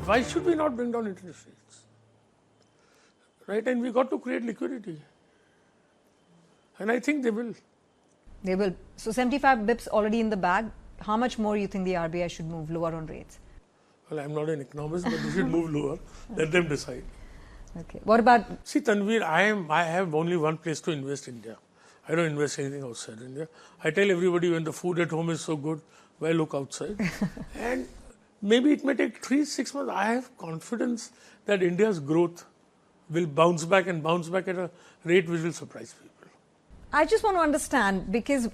Why should we not bring down interest rates? Right? And we got to create liquidity. And I think they will. They will. So 75 bips already in the bag. How much more you think the RBI should move lower on rates? Well, I'm not an economist, but they should move lower. Let them decide. Okay. What about... See, Tanveer, I have only one place to invest in India. I don't invest anything outside India. I tell everybody when the food at home is so good, why look outside? And maybe it may take 3-6 months. I have confidence that India's growth will bounce back and bounce back at a rate which will surprise people. I just want to understand, because,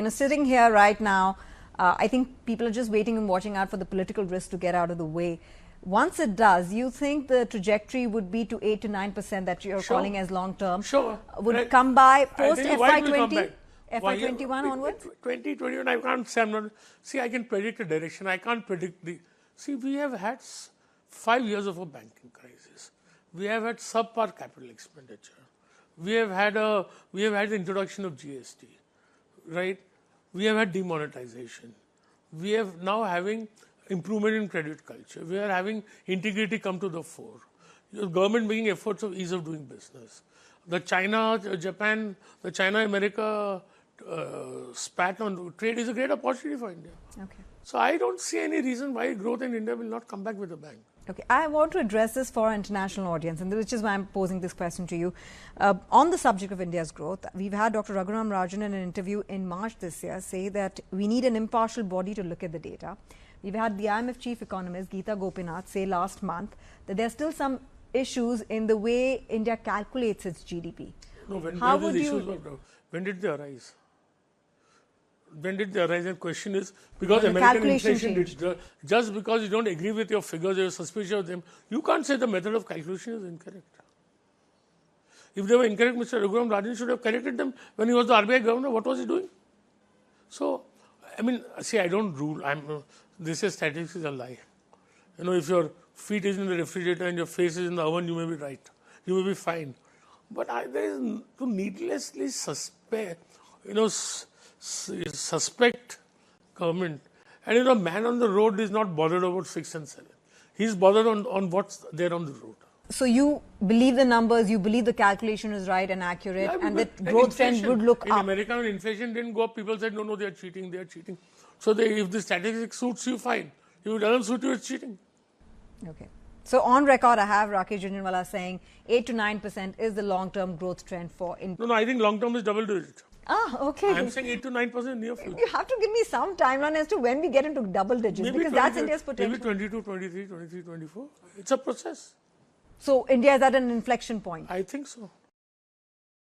sitting here right now, I think people are just waiting and watching out for the political risk to get out of the way. Once it does, you think the trajectory would be to 8 to 9% that you're calling as long term? Sure. Would it come by post FY20? FY21 onwards? 2021, I can't say. See, I can predict a direction. I can't predict the... See, we have had 5 years of a banking crisis. We have had subpar capital expenditure. We have had the introduction of GST, right? We have had demonetization. We have now having improvement in credit culture. We are having integrity come to the fore. The government making efforts of ease of doing business. The China-America spat on trade is a great opportunity for India. Okay. So I don't see any reason why growth in India will not come back with a bang. Okay, I want to address this for our international audience, and which is why I'm posing this question to you. On the subject of India's growth, we've had Dr. Raghuram Rajan in an interview in March this year say that we need an impartial body to look at the data. We've had the IMF chief economist, Geeta Gopinath, say last month that there are still some issues in the way India calculates its GDP. No, when did they arise? When did they arise? And question is, because American inflation did, just because you don't agree with your figures, you're suspicious of them, you can't say the method of calculation is incorrect. If they were incorrect, Mr. Raghuram Rajan should have corrected them when he was the RBI governor. What was he doing? So, I mean, see, I don't rule. They say statistics is a lie. If your feet is in the refrigerator and your face is in the oven, you may be right. You may be fine. But there is to needlessly suspect government. And a man on the road is not bothered about 6 and 7. He's bothered on what's there on the road. So you believe the numbers, you believe the calculation is right and accurate, and that growth trend would look up. In America, when inflation didn't go up, people said, no, they are cheating, they are cheating. So if the statistics suits you, fine. If it doesn't suit you, it's cheating. Okay. So on record, I have Rakesh Jhunjhunwala saying 8 to 9% is the long-term growth trend for India. No, I think long-term is double digit. Ah, okay. I'm saying 8 to 9% near future. You have to give me some timeline as to when we get into double digits, maybe because that's India's potential. Maybe 22, 23, 24. It's a process. So India is at an inflection point. I think so.